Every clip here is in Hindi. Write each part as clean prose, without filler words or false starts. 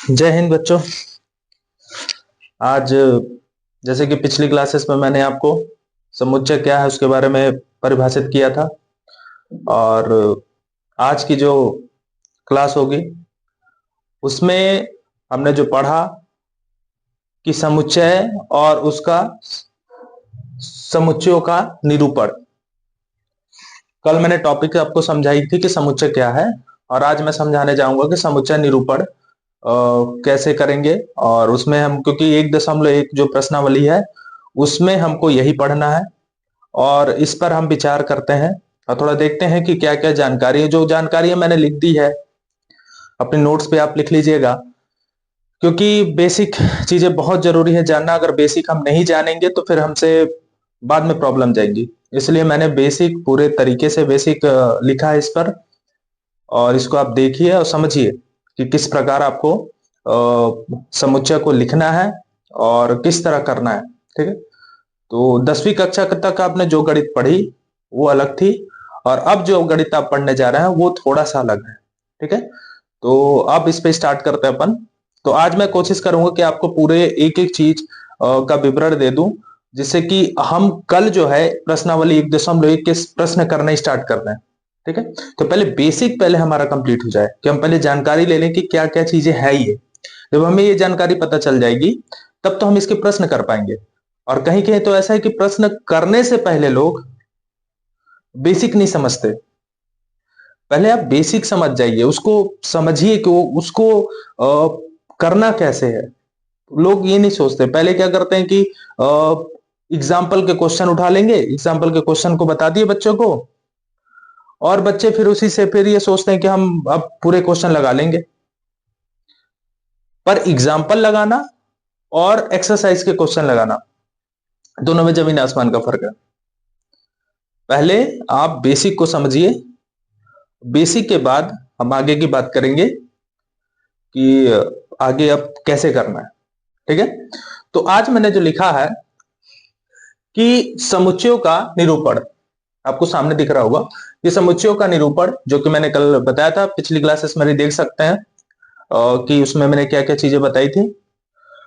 जय हिंद बच्चों। आज जैसे कि पिछली क्लासेस में मैंने आपको समुच्चय क्या है उसके बारे में परिभाषित किया था, और आज की जो क्लास होगी उसमें हमने जो पढ़ा कि समुच्चय और उसका समुच्चयों का निरूपण। कल मैंने टॉपिक आपको समझाई थी कि समुच्चय क्या है, और आज मैं समझाने जाऊंगा कि समुच्चय निरूपण कैसे करेंगे। और उसमें हम, क्योंकि 1.1 जो प्रश्नावली है उसमें हमको यही पढ़ना है और इस पर हम विचार करते हैं और थोड़ा देखते हैं कि क्या क्या जानकारी है। जो जानकारी है मैंने लिख दी है, अपने नोट्स पे आप लिख लीजिएगा, क्योंकि बेसिक चीजें बहुत जरूरी है जानना। अगर बेसिक हम नहीं जानेंगे तो फिर हमसे बाद में प्रॉब्लम जाएगी। इसलिए मैंने बेसिक पूरे तरीके से बेसिक लिखा है इस पर, और इसको आप देखिए और समझिए कि किस प्रकार आपको समुच्चय को लिखना है और किस तरह करना है। ठीक है, तो 10वीं कक्षा तक आपने जो गणित पढ़ी वो अलग थी, और अब जो गणित आप पढ़ने जा रहे हैं वो थोड़ा सा अलग है। ठीक है, तो अब इस पे स्टार्ट करते हैं अपन। तो आज मैं कोशिश करूंगा कि आपको पूरे एक एक चीज का विवरण दे दूं, जिससे कि हम कल जो है प्रश्नावली 1.1 के प्रश्न करना स्टार्ट कर रहे हैं। ठीक है, तो पहले बेसिक पहले हमारा कंप्लीट हो जाए, कि हम पहले जानकारी ले लें कि क्या क्या चीजें है ये। जब हमें ये जानकारी पता चल जाएगी तब तो हम इसके प्रश्न कर पाएंगे। और कहीं कहीं तो ऐसा है कि प्रश्न करने से पहले लोग बेसिक नहीं समझते। पहले आप बेसिक समझ जाइए, उसको समझिए कि वो उसको करना कैसे है। लोग ये नहीं सोचते, पहले क्या करते हैं कि एग्जाम्पल के क्वेश्चन उठा लेंगे, एग्जाम्पल के क्वेश्चन को बता दिए बच्चों को, और बच्चे फिर उसी से फिर ये सोचते हैं कि हम अब पूरे क्वेश्चन लगा लेंगे। पर एग्जाम्पल लगाना और एक्सरसाइज के क्वेश्चन लगाना, दोनों में जमीन आसमान का फर्क है। पहले आप बेसिक को समझिए, बेसिक के बाद हम आगे की बात करेंगे कि आगे अब कैसे करना है। ठीक है, तो आज मैंने जो लिखा है कि समुच्चयों का निरूपण, आपको सामने दिख रहा होगा ये समुच्चयों का निरूपण, जो कि मैंने कल बताया था, पिछली क्लासेस में देख सकते हैं कि उसमें मैंने क्या क्या चीजें बताई थी।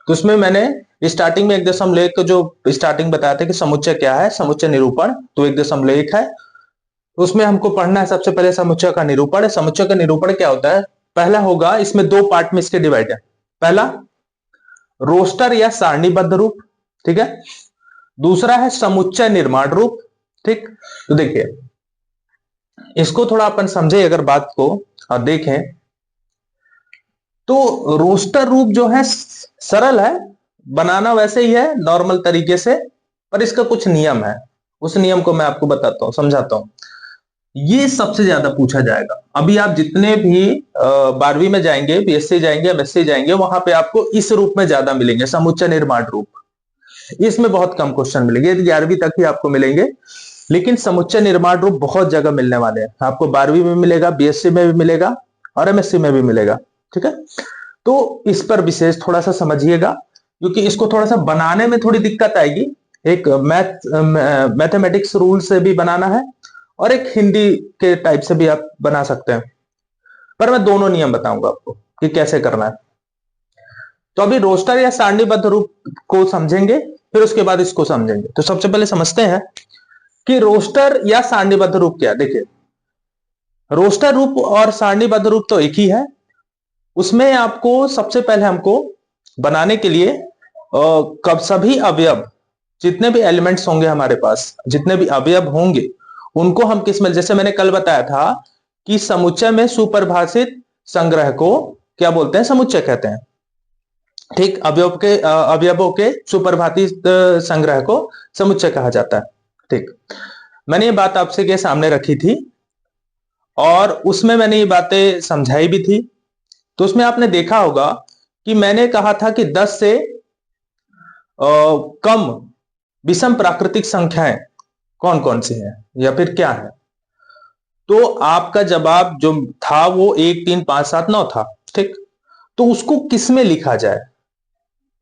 तो उसमें मैंने स्टार्टिंग में 1.1 जो स्टार्टिंग बताया था कि समुच्चय क्या है, समुच्चय निरूपण, तो 1.1 है। तो उसमें हमको पढ़ना है सबसे पहले समुच्चय का निरूपण। समुच्चय का निरूपण क्या होता है? पहला होगा, इसमें दो पार्ट में इसके डिवाइड है। पहला रोस्टर या सारणीबद्ध रूप, ठीक है। दूसरा है समुच्चय निर्माण रूप। ठीक, तो देखिए इसको थोड़ा अपन समझे अगर बात को और देखें, तो रोस्टर रूप जो है सरल है बनाना, वैसे ही है नॉर्मल तरीके से, पर इसका कुछ नियम है। उस नियम को मैं आपको बताता हूं, समझाता हूं। ये सबसे ज्यादा पूछा जाएगा। अभी आप जितने भी 12वीं में जाएंगे, बीएससी जाएंगे, एमएससी जाएंगे, वहां पे आपको इस रूप में ज्यादा मिलेंगे, समुच्चय निर्माण रूप। इसमें बहुत कम क्वेश्चन मिलेंगे, 11वीं तक ही आपको मिलेंगे, लेकिन समुच्चय निर्माण रूप बहुत जगह मिलने वाले हैं। आपको 12वीं में मिलेगा, बीएससी में भी मिलेगा और एमएससी में भी मिलेगा। ठीक है, तो इस पर विशेष थोड़ा सा समझिएगा, क्योंकि इसको थोड़ा सा बनाने में थोड़ी दिक्कत आएगी। एक मैथमेटिक्स रूल से भी बनाना है और एक हिंदी के टाइप से भी आप बना सकते हैं, पर मैं दोनों नियम बताऊंगा आपको कि कैसे करना है। तो अभी रोस्टर या सारणीबद्ध रूप को समझेंगे, फिर उसके बाद इसको समझेंगे। तो सबसे पहले समझते हैं कि रोस्टर या सारणीबद्ध रूप क्या है। देखिए, रोस्टर रूप और सारणीबद्ध रूप तो एक ही है। उसमें आपको सबसे पहले हमको बनाने के लिए कब सभी अवयव, जितने भी एलिमेंट्स होंगे हमारे पास, जितने भी अवयव होंगे, उनको हम किस में, जैसे मैंने कल बताया था कि समुच्चय में सुपरिभाषित संग्रह को क्या बोलते हैं? समुच्चय कहते हैं। ठीक, अवयवों के सुपरिभाषित संग्रह को समुच्चय कहा जाता है। ठीक, मैंने ये बात आपसे के सामने रखी थी और उसमें मैंने ये बातें समझाई भी थी। तो उसमें आपने देखा होगा कि मैंने कहा था कि 10 से कम विषम प्राकृतिक संख्याएं कौन कौन सी हैं या फिर क्या है। तो आपका जवाब जो था वो 1 3 5 7 9 था। ठीक, तो उसको किस में लिखा जाए,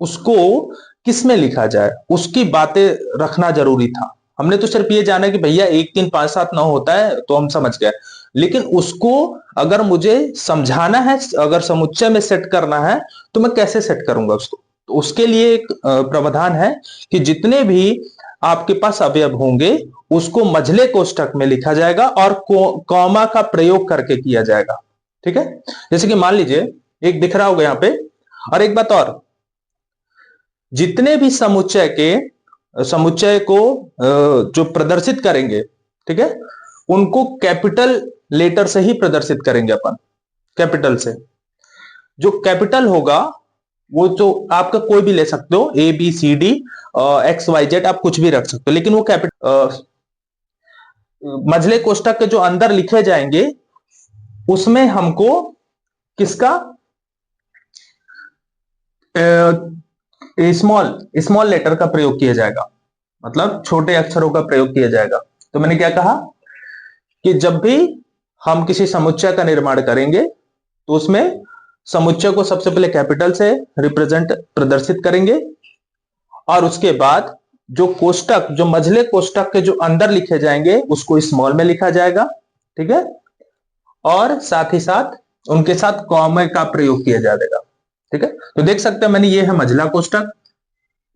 उसको किस में लिखा जाए, उसकी बातें रखना जरूरी था। हमने तो सिर्फ ये जाना कि भैया 1 3 5 7 9 होता है तो हम समझ गए, लेकिन उसको अगर मुझे समझाना है, अगर समुच्चय में सेट करना है तो मैं कैसे सेट करूंगा उसको। तो उसके लिए एक प्रावधान है कि जितने भी आपके पास अवयव होंगे उसको मझले कोष्ठक में लिखा जाएगा और कॉमा का प्रयोग करके किया जाएगा। ठीक है, जैसे कि मान लीजिए एक दिख रहा होगा यहां पे। और एक बात और, जितने भी समुच्चय को जो प्रदर्शित करेंगे, ठीक है, उनको कैपिटल लेटर से ही प्रदर्शित करेंगे अपन, कैपिटल से। जो कैपिटल होगा वो जो आपका कोई भी ले सकते हो, A B C D X Y Z, आप कुछ भी रख सकते हो, लेकिन वो कैपिटल मझले कोष्ठक के जो अंदर लिखे जाएंगे उसमें हमको किसका स्मॉल लेटर का प्रयोग किया जाएगा, मतलब छोटे अक्षरों का प्रयोग किया जाएगा। तो मैंने क्या कहा कि जब भी हम किसी समुच्चय का निर्माण करेंगे तो उसमें समुच्चय को सबसे पहले कैपिटल से प्रदर्शित करेंगे और उसके बाद जो कोष्ठक, जो मझले कोष्ठक के जो अंदर लिखे जाएंगे उसको स्मॉल में लिखा जाएगा। ठीक है, और साथ ही साथ उनके साथ कॉमा का प्रयोग किया जाएगा। ठीक है, तो देख सकते हैं मैंने, ये है मझला कोष्ठक,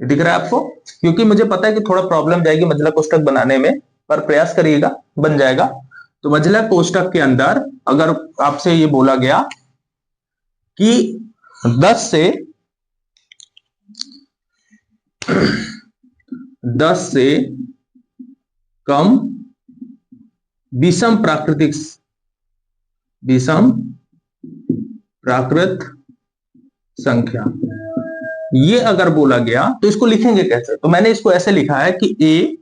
दिख रहा है आपको, क्योंकि मुझे पता है कि थोड़ा प्रॉब्लम जाएगी मझला कोष्ठक बनाने में, पर प्रयास करिएगा, बन जाएगा। तो मझला कोष्ठक के अंदर अगर आपसे ये बोला गया कि 10 से कम विषम प्राकृत संख्या, ये अगर बोला गया तो इसको लिखेंगे कैसे। तो मैंने इसको ऐसे लिखा है कि ए,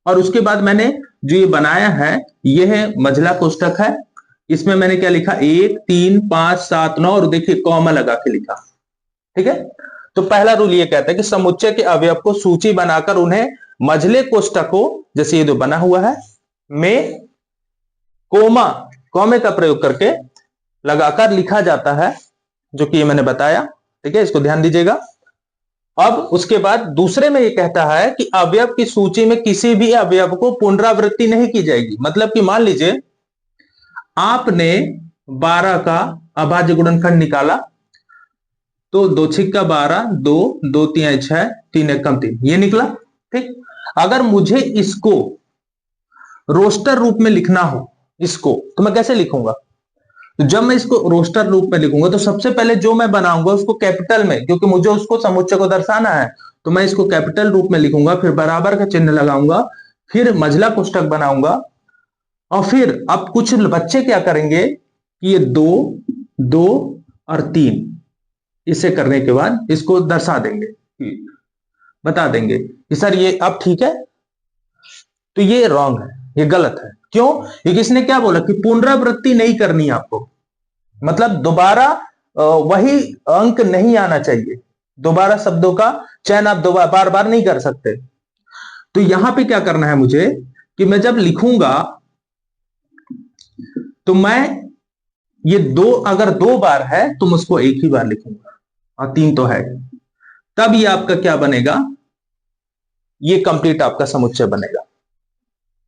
और उसके बाद मैंने जो ये बनाया है ये है मझला कोष्ठक है, इसमें मैंने क्या लिखा 1 3 5 7 9 और देखिए कॉमा लगा के लिखा। ठीक है, तो पहला रूल ये कहता है कि समुच्चय के अवयव को सूची बनाकर उन्हें मझले कोष्ठकों, जैसे ये जो बना हुआ है, में कॉमे का प्रयोग करके लगाकर लिखा जाता है, जो कि ये मैंने बताया। ठीक है, इसको ध्यान दीजिएगा। अब उसके बाद दूसरे में ये कहता है कि अवयव की सूची में किसी भी अवयव को पुनरावृत्ति नहीं की जाएगी। मतलब कि मान लीजिए आपने 12 का अभाज्य गुणनखंड निकाला, तो 2 छिक्का 12, 2 2 3 6, 3 एकम 3, ये निकला। ठीक, अगर मुझे इसको रोस्टर रूप में लिखना हो इसको, तो मैं कैसे लिखूंगा। तो जब मैं इसको रोस्टर रूप में लिखूंगा तो सबसे पहले जो मैं बनाऊंगा उसको कैपिटल में, क्योंकि मुझे उसको समुच्चय को दर्शाना है, तो मैं इसको कैपिटल रूप में लिखूंगा, फिर बराबर का चिन्ह लगाऊंगा, फिर मझला कोष्ठक बनाऊंगा, और फिर अब कुछ बच्चे क्या करेंगे कि ये 2 2 और 3, इसे करने के बाद इसको दर्शा देंगे, बता देंगे कि सर ये अब ठीक है। तो ये रॉन्ग है, ये गलत है। क्यों? क्योंकि इसने क्या बोला कि पुनरावृत्ति नहीं करनी आपको, मतलब दोबारा वही अंक नहीं आना चाहिए, दोबारा शब्दों का चयन आप दोबारा बार बार नहीं कर सकते। तो यहां पे क्या करना है मुझे कि मैं जब लिखूंगा तो मैं ये 2 अगर 2 बार है तो मैं उसको एक ही बार लिखूंगा, और 3 तो है, तब ये आपका क्या बनेगा, ये कंप्लीट आपका समुच्चय बनेगा।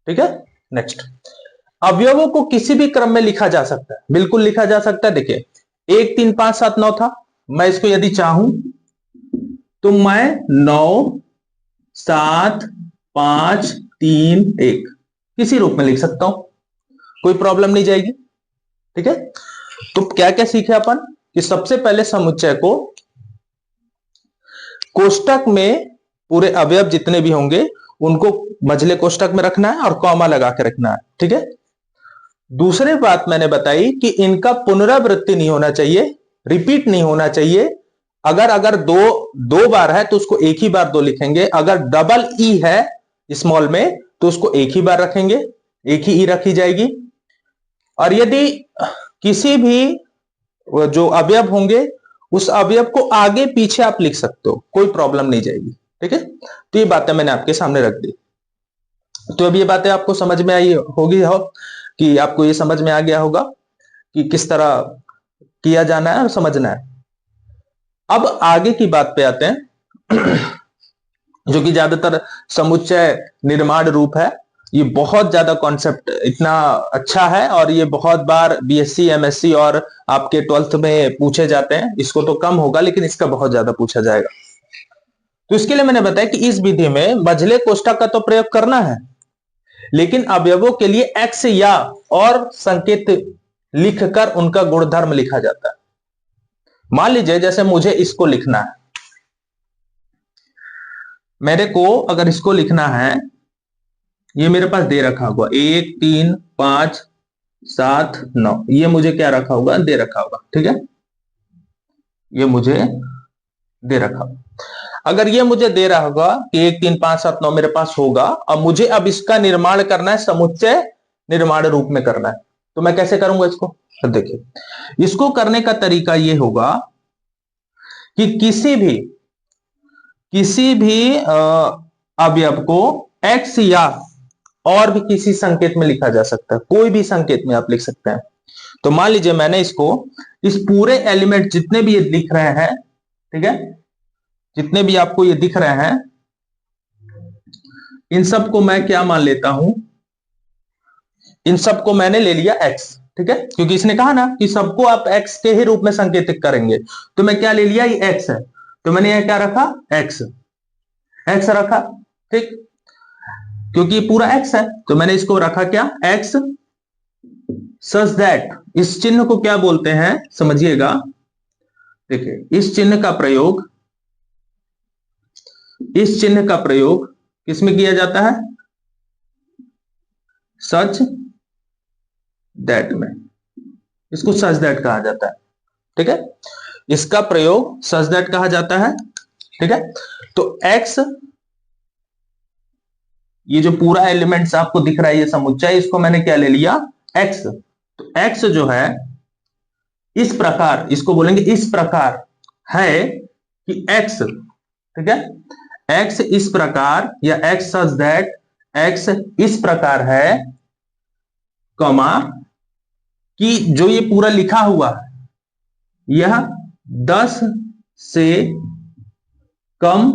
ठीक है, नेक्स्ट, अवयवों को किसी भी क्रम में लिखा जा सकता है, बिल्कुल लिखा जा सकता है। देखिए 1 3 5 7 9 था, मैं इसको यदि चाहूं तो मैं 9 7 5 3 1 किसी रूप में लिख सकता हूं, कोई प्रॉब्लम नहीं जाएगी। ठीक है, तो क्या क्या सीखे अपन कि सबसे पहले समुच्चय को कोष्ठक में पूरे अवयव जितने भी होंगे उनको मझले कोष्ठक में रखना है और कॉमा लगा के रखना है। ठीक है, दूसरी बात मैंने बताई कि इनका पुनरावृत्ति नहीं होना चाहिए, रिपीट नहीं होना चाहिए। अगर दो बार है तो उसको एक ही बार 2 लिखेंगे, अगर डबल ई है स्मॉल में तो उसको एक ही बार रखेंगे, एक ही ई रखी जाएगी। और यदि किसी भी जो अवयव होंगे उस अवयव को आगे पीछे आप लिख सकते हो, कोई प्रॉब्लम नहीं जाएगी। ठीक है, तो ये बातें मैंने आपके सामने रख दी। तो अब ये बातें आपको समझ में आई होगी, कि आपको ये समझ में आ गया होगा कि किस तरह किया जाना है और समझना है। अब आगे की बात पे आते हैं। जो कि ज्यादातर समुच्चय निर्माण रूप है। ये बहुत ज्यादा कॉन्सेप्ट इतना अच्छा है और ये बहुत बार बीएससी, एमएससी और आपके 12th में पूछे जाते हैं। इसको तो कम होगा लेकिन इसका बहुत ज्यादा पूछा जाएगा। तो इसके लिए मैंने बताया कि इस विधि में मझले कोष्ठक का तो प्रयोग करना है, लेकिन अवयवों के लिए एक्स या और संकेत लिखकर उनका गुणधर्म लिखा जाता है। मान लीजिए जैसे मुझे इसको लिखना है, मेरे को अगर इसको लिखना है, ये मेरे पास दे रखा होगा 1 3 5 7 9, ये मुझे क्या रखा होगा, दे रखा होगा। ठीक है, ये मुझे दे रखा होगा। अगर ये मुझे दे रहा होगा कि 1 3 5 7 9 मेरे पास होगा, और मुझे अब इसका निर्माण करना है, समुच्चय निर्माण रूप में करना है, तो मैं कैसे करूंगा इसको? तो देखिए, इसको करने का तरीका ये होगा कि किसी भी अवयव को एक्स या और भी किसी संकेत में लिखा जा सकता है, कोई भी संकेत में आप लिख सकते हैं। तो मान लीजिए मैंने इसको, इस पूरे एलिमेंट जितने भी ये दिख रहे हैं, ठीक है, जितने भी आपको ये दिख रहे हैं, इन सबको मैं क्या मान लेता हूं, इन सबको मैंने ले लिया एक्स। ठीक है, क्योंकि इसने कहा ना कि सबको आप एक्स के ही रूप में संकेतित करेंगे, तो मैं क्या ले लिया, ये एक्स है, तो मैंने यह क्या रखा, एक्स रखा। ठीक, क्योंकि ये पूरा एक्स है तो मैंने इसको रखा क्या, एक्स, सच दैट, इस चिन्ह को क्या बोलते हैं समझिएगा। देखिए, इस चिन्ह का प्रयोग किसमें किया जाता है, सच दैट में, इसको सच दैट कहा जाता है। ठीक है, इसका प्रयोग सच दैट कहा जाता है। ठीक है, तो एक्स, ये जो पूरा एलिमेंट्स आपको दिख रहा है, ये समुच्चय, इसको मैंने क्या ले लिया, एक्स। तो एक्स जो है इस प्रकार, इसको बोलेंगे इस प्रकार है कि एक्स, ठीक है, एक्स इस प्रकार, या एक्स सच दैट, एक्स इस प्रकार है, कॉमा, कि जो ये पूरा लिखा हुआ है यह 10 से कम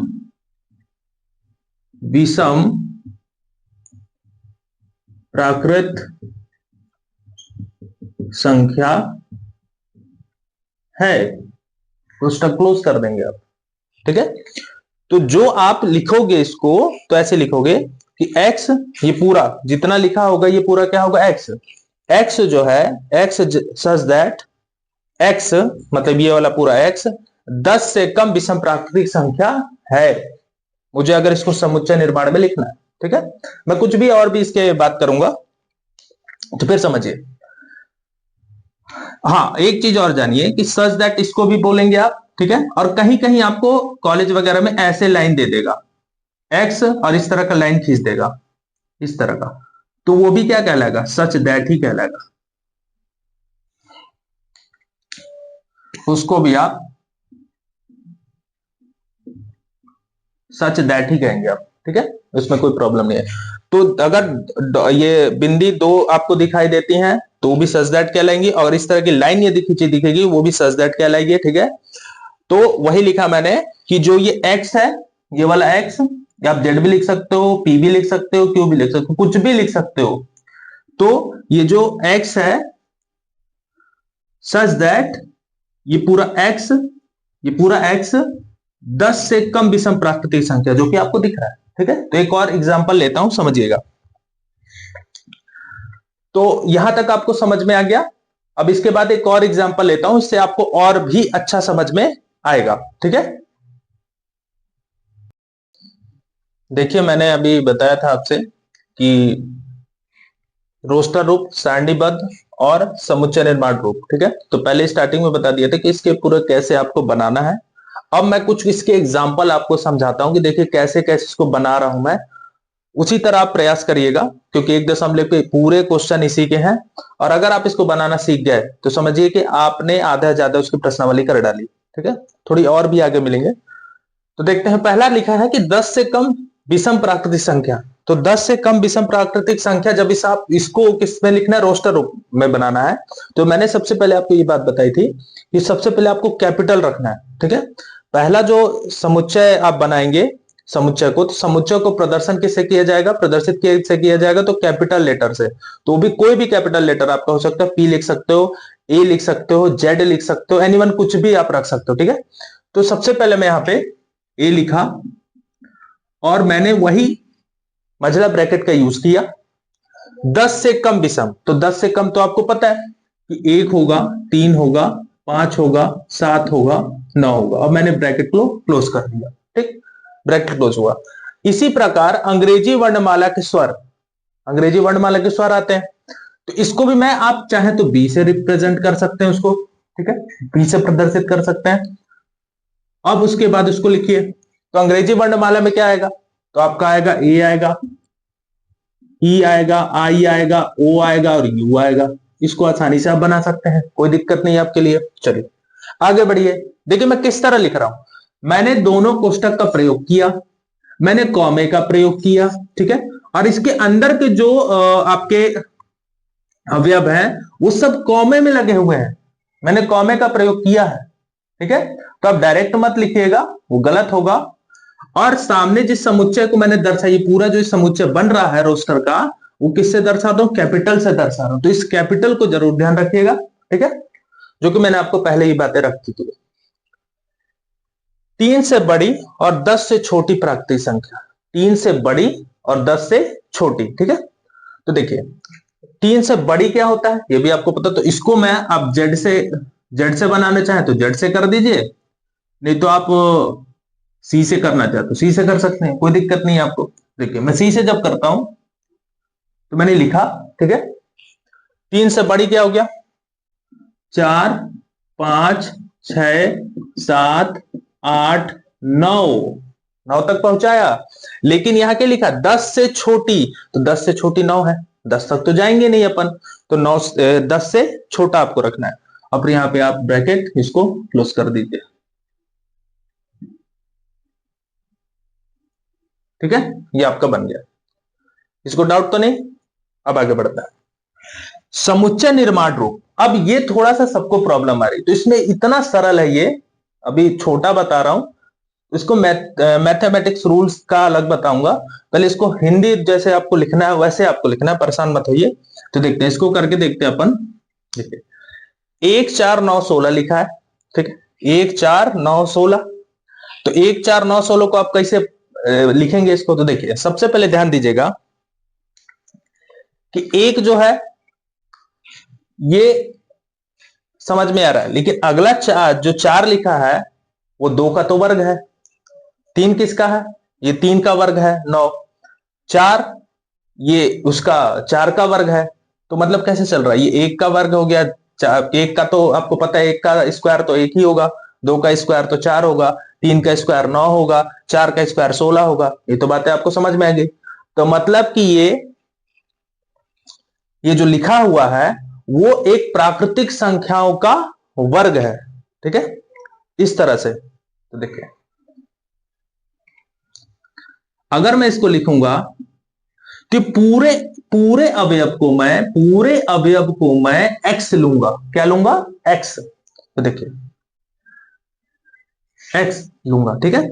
विषम प्राकृत संख्या है। कोष्टक क्लोज कर देंगे आप। ठीक है, तो जो आप लिखोगे इसको, तो ऐसे लिखोगे कि x, ये पूरा जितना लिखा होगा ये पूरा क्या होगा, x जो है, x सच दैट, x मतलब ये वाला पूरा x 10 से कम विषम प्राकृतिक संख्या है। मुझे अगर इसको समुच्चय निर्माण में लिखना है, ठीक है, मैं कुछ भी और भी इसके बात करूंगा, तो फिर समझिए। हाँ, एक चीज और जानिए कि सच दैट इसको भी बोलेंगे आप, ठीक है, और कहीं कहीं आपको कॉलेज वगैरह में ऐसे लाइन दे देगा एक्स और इस तरह का लाइन खींच देगा, इस तरह का, तो वो भी क्या कहलाएगा, सच दैट ही कहलाएगा। उसको भी आप सच दैट ही कहेंगे आप। ठीक है, इसमें कोई प्रॉब्लम नहीं है। तो अगर ये बिंदी दो आपको दिखाई देती हैं तो वो भी सच दैट कहलाएंगी, और इस तरह की लाइन यदि खींची दिखेगी वो भी सच दैट कहलाएगी। ठीक है, तो वही लिखा मैंने कि जो ये x है, ये वाला x, या आप z भी लिख सकते हो, p भी लिख सकते हो, q भी लिख सकते हो, कुछ भी लिख सकते हो। तो ये जो x है, सच दैट ये पूरा x 10 से कम विषम प्राकृतिक संख्या, जो कि आपको दिख रहा है। ठीक है, तो एक और एग्जांपल लेता हूं, समझिएगा। तो यहां तक आपको समझ में आ गया। अब इसके बाद एक और एग्जांपल लेता हूं, इससे आपको और भी अच्छा समझ में आएगा। ठीक है, देखिए, मैंने अभी बताया था आपसे कि रोस्टर रूप, सारणीबद्ध और समुच्चय निर्माण रूप। ठीक है, तो पहले स्टार्टिंग में बता दिया था कि इसके पूरे कैसे आपको बनाना है। अब मैं कुछ इसके एग्जाम्पल आपको समझाता हूं कि देखिए कैसे कैसे इसको बना रहा हूं मैं, उसी तरह आप प्रयास करिएगा, क्योंकि 1 के पूरे क्वेश्चन इसी के हैं। और अगर आप इसको बनाना सीख गए तो समझिए कि आपने आधा ज्यादा उसकी प्रश्नावली कर डाली। ठीक है, थोड़ी और भी आगे मिलेंगे। तो देखते हैं, पहला लिखा है कि 10 से कम विषम प्राकृतिक संख्या। तो 10 से कम विषम प्राकृतिक संख्या, जब आप इसको किस में लिखना है, रोस्टर रूप में बनाना है, तो मैंने सबसे पहले आपको ये बात बताई थी कि सबसे पहले आपको कैपिटल रखना है। ठीक है, पहला जो समुच्चय आप बनाएंगे समुच्चय को, तो समुच्चय को प्रदर्शन किससे किया जाएगा, प्रदर्शित किससे किया जाएगा, तो कैपिटल लेटर से। तो भी कोई भी कैपिटल लेटर आपका हो सकता है, पी लिख सकते हो, ए लिख सकते हो, जेड लिख सकते हो, एनीवन, कुछ भी आप रख सकते हो, ठीक है। तो सबसे पहले मैं यहां पे ए लिखा और मैंने वही मझला ब्रैकेट का यूज किया। 10 से कम विषम, तो 10 से कम तो आपको पता है कि 1 होगा, 3 होगा, 5 होगा, 7 होगा, 9 होगा, और मैंने ब्रैकेट को क्लोज कर दिया, ठीक, ब्रैकेट क्लोज हुआ। इसी प्रकार अंग्रेजी वर्णमाला के स्वर, अंग्रेजी वर्णमाला के स्वर आते हैं, तो इसको भी मैं, आप चाहे तो बी से रिप्रेजेंट कर सकते हैं उसको, ठीक है, बी से प्रदर्शित कर सकते हैं। अब उसके बाद उसको लिखिए, तो अंग्रेजी वर्णमाला में क्या आएगा, तो आपका आएगा ए आएगा, ई आएगा, आई आएगा, ओ आएगा और यू आएगा। इसको आसानी से आप बना सकते हैं, कोई दिक्कत नहीं आपके लिए। चलिए आगे बढ़िए, देखिए मैं किस तरह लिख रहा हूं। मैंने दोनों कोष्टक का प्रयोग किया, मैंने कॉमे का प्रयोग किया, ठीक है, और इसके अंदर के जो आपके अवयव हैं वो सब कॉमे में लगे हुए हैं, मैंने कॉमे का प्रयोग किया है, ठीक है। तो आप डायरेक्ट मत लिखिएगा, वो गलत होगा। और सामने जिस समुच्चय को मैंने दर्शाया, पूरा जो समुच्चय बन रहा है रोस्टर का, वो किससे दर्शा दो, कैपिटल से दर्शा रहा हूं, तो इस कैपिटल को जरूर ध्यान रखिएगा, ठीक है, जो कि मैंने आपको पहले ही बातें रखी थी। 3 से बड़ी और 10 से छोटी प्राकृतिक संख्या, 3 से बड़ी और 10 से छोटी, ठीक है। तो देखिए 3 से बड़ी क्या होता है ये भी आपको पता, तो इसको मैं, आप जेड से बनाना चाहें तो जेड से कर दीजिए, नहीं तो आप सी से करना चाहते तो सी से कर सकते हैं, कोई दिक्कत नहीं है आपको। देखिए मैं सी से जब करता हूं तो मैंने लिखा, ठीक है, 3 से बड़ी क्या हो गया, 4, 5, 6, 7, 8, 9 तक पहुंचाया। लेकिन यहां क्या लिखा, 10 से छोटी, तो 10 से छोटी 9 है, 10 तक तो जाएंगे नहीं अपन, तो 10 से छोटा आपको रखना है। अब यहां पे आप ब्रैकेट इसको क्लोज कर दीजिए, ठीक है, ये आपका बन गया। इसको डाउट तो नहीं, अब आगे बढ़ता है। समुच्चय निर्माण रूप, अब ये थोड़ा सा सबको प्रॉब्लम आ रही, तो इसमें इतना सरल है ये, अभी छोटा बता रहा हूं, इसको मैथमेटिक्स रूल्स का अलग बताऊंगा, पहले इसको हिंदी जैसे आपको लिखना है वैसे आपको लिखना है, परेशान मत होइए। तो देखते हैं, इसको करके देखते हैं अपन। देखिए 1 4 9 16 लिखा है, ठीक है, 1 4 9 16, तो 1 4 9 16 को आप कैसे लिखेंगे इसको, तो देखिए सबसे पहले ध्यान दीजिएगा कि एक जो है ये समझ में आ रहा है, लेकिन अगला जो 4 लिखा है वो 2 का तो वर्ग है, 3 किसका है, ये 3 का वर्ग है 9, 4 ये उसका 4 का वर्ग है, तो मतलब कैसे चल रहा है, ये 1 का वर्ग हो गया, 1 का तो आपको पता है 1 का स्क्वायर तो 1 ही होगा, 2 का स्क्वायर तो 4 होगा, 3 का स्क्वायर 9 होगा, 4 का स्क्वायर 16 होगा, ये तो बातें आपको समझ में आ गई। तो मतलब कि ये जो लिखा हुआ है वो एक प्राकृतिक संख्याओं का वर्ग है, ठीक है, इस तरह से। तो देखिए अगर मैं इसको लिखूंगा कि पूरे पूरे अवयव को मैं एक्स लूंगा, क्या लूंगा, एक्स, तो देखिए एक्स लूंगा, ठीक है,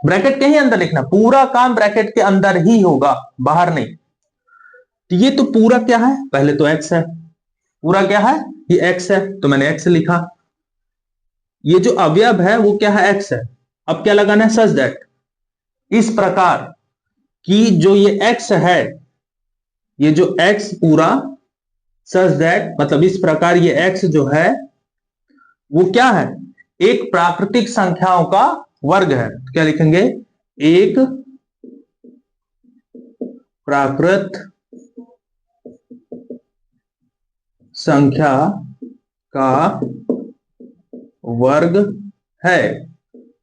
ब्रैकेट के ही अंदर लिखना, पूरा काम ब्रैकेट के अंदर ही होगा, बाहर नहीं। तो ये तो पूरा क्या है, पहले तो एक्स है, पूरा क्या है, ये एक्स है, तो मैंने एक्स लिखा। ये जो अवयव है वो क्या है, एक्स है। अब क्या लगाना है, सच दैट, इस प्रकार कि जो ये एक्स है, ये जो एक्स पूरा, सच दैट मतलब इस प्रकार ये एक्स जो है वो क्या है, एक प्राकृतिक संख्याओं का वर्ग है। क्या लिखेंगे, एक प्राकृत संख्या का वर्ग है,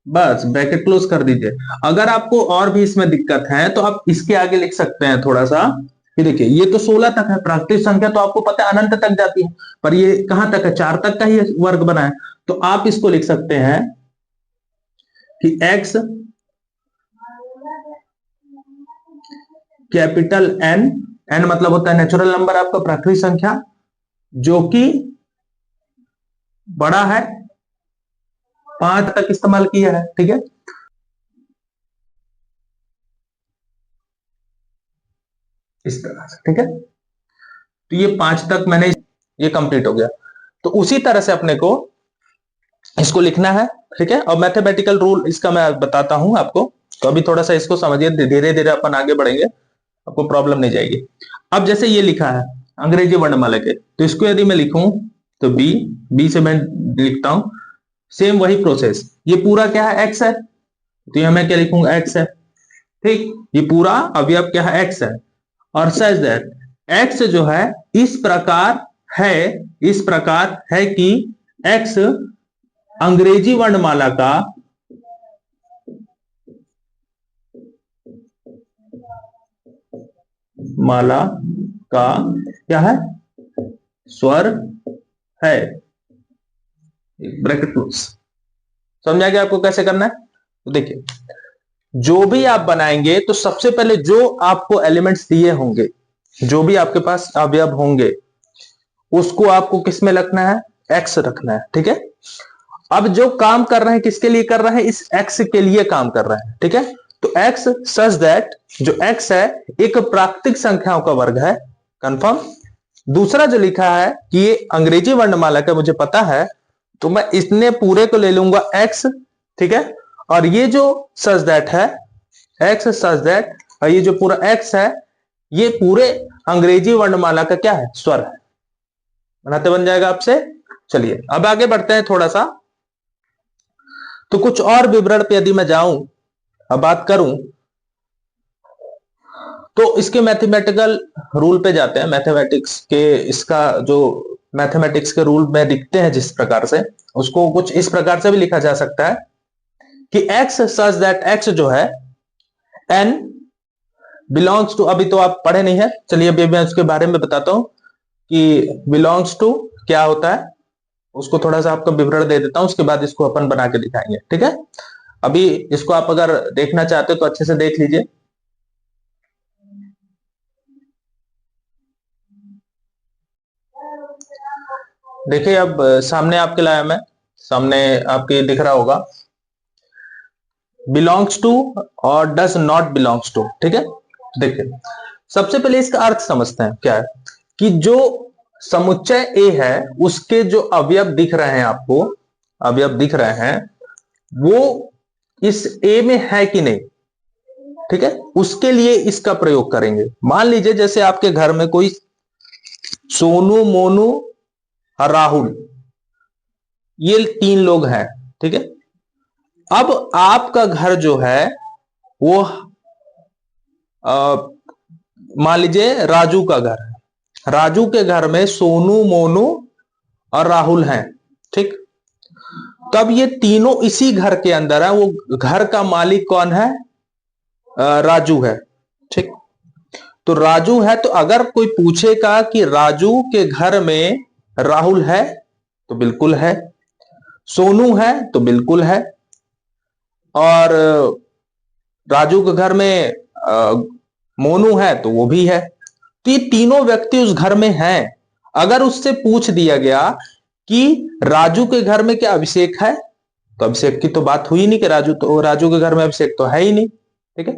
बस ब्रैकेट क्लोज कर दीजिए। अगर आपको और भी इसमें दिक्कत है तो आप इसके आगे लिख सकते हैं थोड़ा सा, ये देखिए ये तो 16 तक है, प्राकृतिक संख्या तो आपको पता है अनंत तक जाती है, पर ये कहां तक है, 4 तक का ही वर्ग बना है। तो आप इसको लिख सकते हैं कि x कैपिटल N, N मतलब होता है नेचुरल नंबर आपका, प्राकृतिक संख्या जो कि बड़ा है, 5 तक इस्तेमाल किया है, ठीक है। इस तरह से, ठीक है। तो ये 5 तक मैंने ये कंप्लीट हो गया। तो उसी तरह से अपने को इसको लिखना है, ठीक है। और मैथमेटिकल रूल इसका मैं बताता हूं आपको, तो अभी थोड़ा सा इसको समझिए, धीरे धीरे अपन आगे बढ़ेंगे, आपको प्रॉब्लम नहीं जाएगी। अब जैसे ये लिखा है अंग्रेजी वर्णमाला के, तो इसको यदि मैं लिखूं तो बी, बी से मैं लिखता हूं, सेम वही प्रोसेस। ये पूरा क्या है, एक्स है, तो यहां मैं क्या लिखूंगा, एक्स है, ठीक। ये पूरा अवयव क्या है, एक्स है। और सच दैट एक्स जो है इस प्रकार है, इस प्रकार है कि एक्स अंग्रेजी वर्णमाला का माला का क्या है, स्वर है, ब्रैकेट क्लोज। समझा गया आपको कैसे करना है। तो देखिए, जो भी आप बनाएंगे तो सबसे पहले जो आपको एलिमेंट्स दिए होंगे, जो भी आपके पास अवयव होंगे, उसको आपको किस में रखना है, एक्स रखना है, ठीक है। अब जो काम कर रहे हैं किसके लिए कर रहे हैं, इस एक्स के लिए काम कर रहे हैं, ठीक है। तो एक्स सच दैट जो एक्स है एक प्राकृतिक संख्याओं का वर्ग है, कंफर्म। दूसरा जो लिखा है कि ये अंग्रेजी वर्णमाला का मुझे पता है, तो मैं इसने पूरे को ले लूंगा एक्स, ठीक है। और ये जो सच दैट है, एक्स सच दैट, और ये जो पूरा एक्स है, ये पूरे अंग्रेजी वर्णमाला का क्या है, स्वर है। बनाते बन जाएगा आपसे। चलिए अब आगे बढ़ते हैं थोड़ा सा। तो कुछ और विवरण पे यदि मैं जाऊं, अब बात करूं, तो इसके मैथमेटिकल रूल पे जाते हैं। मैथमेटिक्स के इसका जो मैथमेटिक्स के रूल में दिखते हैं जिस प्रकार से, उसको कुछ इस प्रकार से भी लिखा जा सकता है कि एक्स सच दैट एक्स जो है एन बिलोंग्स टू, अभी तो आप पढ़े नहीं है, चलिए अभी मैं उसके बारे में बताता हूं कि बिलोंग्स टू क्या होता है, उसको थोड़ा सा आपको विवरण दे देता हूं, उसके बाद इसको अपन बना के दिखाएंगे, ठीक है। अभी इसको आप अगर देखना चाहते हो तो अच्छे से देख लीजिए। देखिए अब सामने आपके लाया मैं, सामने आपके दिख रहा होगा बिलोंग्स टू और डज नॉट बिलोंग्स टू, ठीक है। देखिए सबसे पहले इसका अर्थ समझते हैं क्या है, कि जो समुच्चय ए है उसके जो अवयव दिख रहे हैं आपको, अवयव दिख रहे हैं, वो इस ए में है कि नहीं, ठीक है, उसके लिए इसका प्रयोग करेंगे। मान लीजिए जैसे आपके घर में कोई सोनू, मोनू और राहुल, ये 3 लोग हैं, ठीक है। अब आपका घर जो है वो मान लीजिए राजू का घर है, राजू के घर में सोनू, मोनू और राहुल हैं, ठीक। तब ये तीनों इसी घर के अंदर है, वो घर का मालिक कौन है, राजू है, ठीक। तो राजू है, तो अगर कोई पूछेगा कि राजू के घर में राहुल है, तो बिल्कुल है। सोनू है तो बिल्कुल है, और राजू के घर में मोनू है तो वो भी है। तो ये तीनों व्यक्ति उस घर में हैं। अगर उससे पूछ दिया गया कि राजू के घर में क्या अभिषेक है, तो अभिषेक की तो बात हुई नहीं कि राजू के घर में अभिषेक तो है ही नहीं, ठीक है।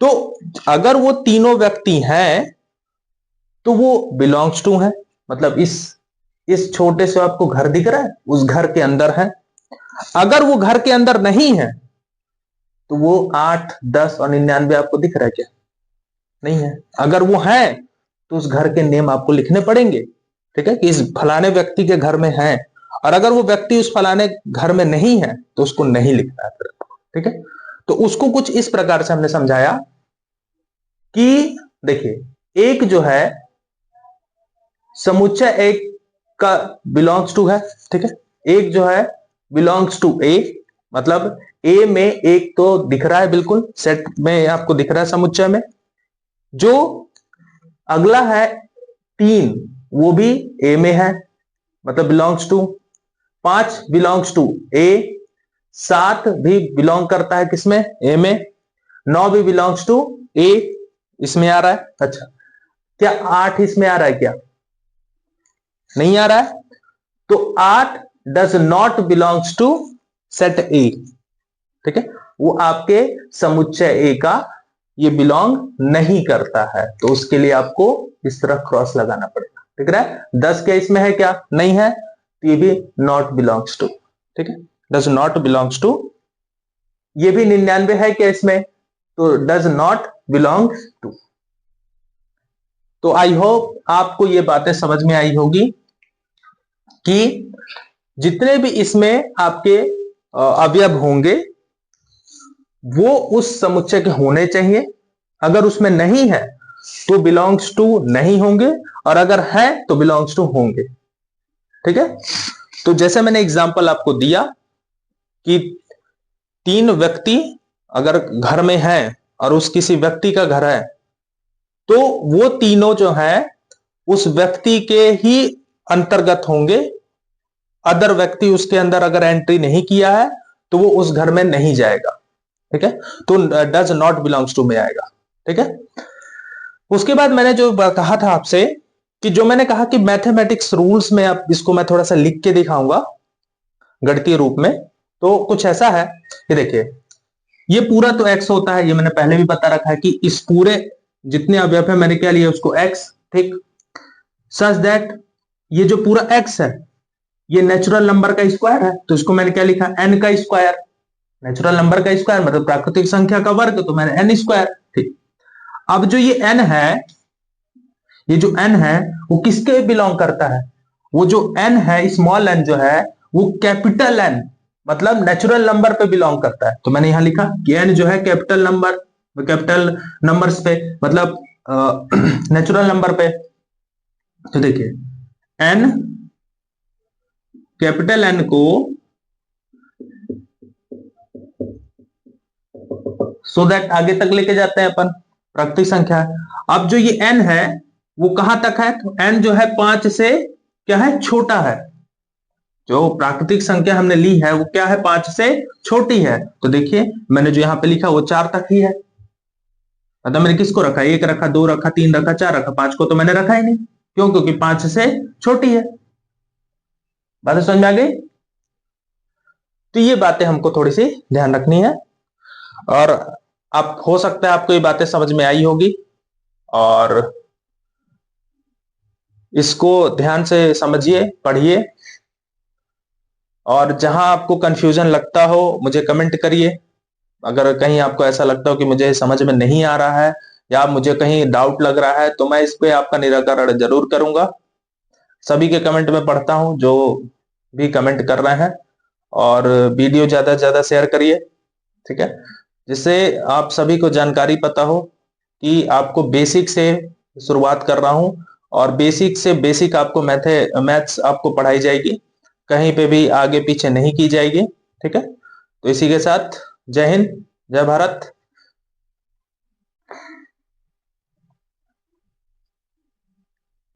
तो अगर वो तीनों व्यक्ति हैं तो वो बिलोंग्स टू है, मतलब इस छोटे से आपको घर दिख रहा है, उस घर के अंदर है। अगर वो घर के अंदर नहीं है तो वो 8, 10 और 99 आपको दिख रहा है क्या, नहीं है। अगर वो है तो उस घर के नेम आपको लिखने पड़ेंगे, ठीक है, कि इस फलाने व्यक्ति के घर में है। और अगर वो व्यक्ति उस फलाने घर में नहीं है तो उसको नहीं लिखना है फिर, ठीक है। तो उसको कुछ इस प्रकार से हमने समझाया कि देखिए एक जो है समुच्चय एक का बिलोंग्स टू है, ठीक है। एक जो है बिलोंग्स टू ए, मतलब ए में एक तो दिख रहा है, बिल्कुल सेट में आपको दिख रहा है समुच्चय में। जो अगला है 3, वो भी ए में है, मतलब बिलोंग्स टू। 5 बिलोंग्स टू ए, 7 भी बिलोंग करता है किसमें, ए में। 9 भी बिलोंग्स टू ए, इसमें आ रहा है। अच्छा, क्या 8 इसमें आ रहा है क्या, नहीं आ रहा है। तो 8 does not belongs to set A, ठीक है, वो आपके समुच्चय ए का ये बिलोंग नहीं करता है, तो उसके लिए आपको इस तरह क्रॉस लगाना पड़ेगा। ठीक है, 10 क्या इसमें है, क्या नहीं है, तो ये भी नॉट बिलोंग्स टू। ठीक है, डज नॉट बिलोंग्स टू। ये भी 99 है क्या इसमें, तो डज नॉट बिलोंग्स टू। तो आई होप आपको ये बातें समझ में आई होगी कि जितने भी इसमें आपके अवयव होंगे वो उस समुच्चय के होने चाहिए। अगर उसमें नहीं है तो बिलोंग्स टू नहीं होंगे, और अगर है तो बिलोंग्स टू होंगे। ठीक है, तो जैसे मैंने एग्जांपल आपको दिया कि 3 व्यक्ति अगर घर में है और उस किसी व्यक्ति का घर है, तो वो तीनों जो है उस व्यक्ति के ही अंतर्गत होंगे। अदर व्यक्ति उसके अंदर अगर एंट्री नहीं किया है तो वो उस घर में नहीं जाएगा। ठीक है, तो डज नॉट बिलोंग्स टू में आएगा। ठीक है, उसके बाद मैंने जो कहा था आपसे कि जो मैंने कहा कि मैथमेटिक्स रूल्स में, अब इसको मैं थोड़ा सा लिख के दिखाऊंगा गणितीय रूप में। तो कुछ ऐसा है कि देखिए, ये पूरा तो x होता है, ये मैंने पहले भी बता रखा है कि इस पूरे जितने अवयव है मैंने क्या लिया उसको x। ठीक, सच दैट ये जो पूरा x है ये नेचुरल नंबर का स्क्वायर है, तो इसको मैंने क्या लिखा, n का स्क्वायर। नेचुरल नंबर का स्क्वायर मतलब प्राकृतिक संख्या का वर्ग, तो मैंने n स्क्वायर। ठीक, अब जो ये n है, ये जो n है वो किसके बिलोंग करता है, वो जो n है स्मॉल n जो है वो कैपिटल n मतलब नेचुरल नंबर पे बिलोंग करता है। तो मैंने यहां लिखा कि n जो है कैपिटल नंबर, कैपिटल नंबर्स पे मतलब नेचुरल नंबर पे। तो देखिए n, कैपिटल n को सो दैट आगे तक लेके जाते हैं अपन, प्राकृतिक संख्या है। अब जो ये n है वो कहां तक है, तो n जो है 5 से क्या है, छोटा है। जो प्राकृतिक संख्या हमने ली है वो क्या है, 5 से छोटी है। तो देखिए मैंने जो यहां पे लिखा वो 4 तक ही है। मतलब मैंने किसको रखा, 1 रखा, 2 रखा, 3 रखा, 4 रखा, 5 को तो मैंने रखा ही नहीं, क्यों, क्योंकि 5 से छोटी है। बात समझ में आ गई। तो ये बातें हमको थोड़ी सी ध्यान रखनी है, और आप हो सकता है आपको ये बातें समझ में आई होगी, और इसको ध्यान से समझिए, पढ़िए, और जहां आपको कंफ्यूजन लगता हो मुझे कमेंट करिए। अगर कहीं आपको ऐसा लगता हो कि मुझे समझ में नहीं आ रहा है या मुझे कहीं डाउट लग रहा है तो मैं इस पे आपका निराकरण जरूर करूंगा। सभी के कमेंट में पढ़ता हूं जो भी कमेंट कर रहे हैं, और वीडियो ज्यादा से ज्यादा शेयर करिए। ठीक है, जिससे आप सभी को जानकारी पता हो कि आपको बेसिक से शुरुआत कर रहा हूं, और बेसिक से बेसिक आपको मैथ्स आपको पढ़ाई जाएगी, कहीं पे भी आगे पीछे नहीं की जाएगी। ठीक है, तो इसी के साथ जय हिंद, जय भारत।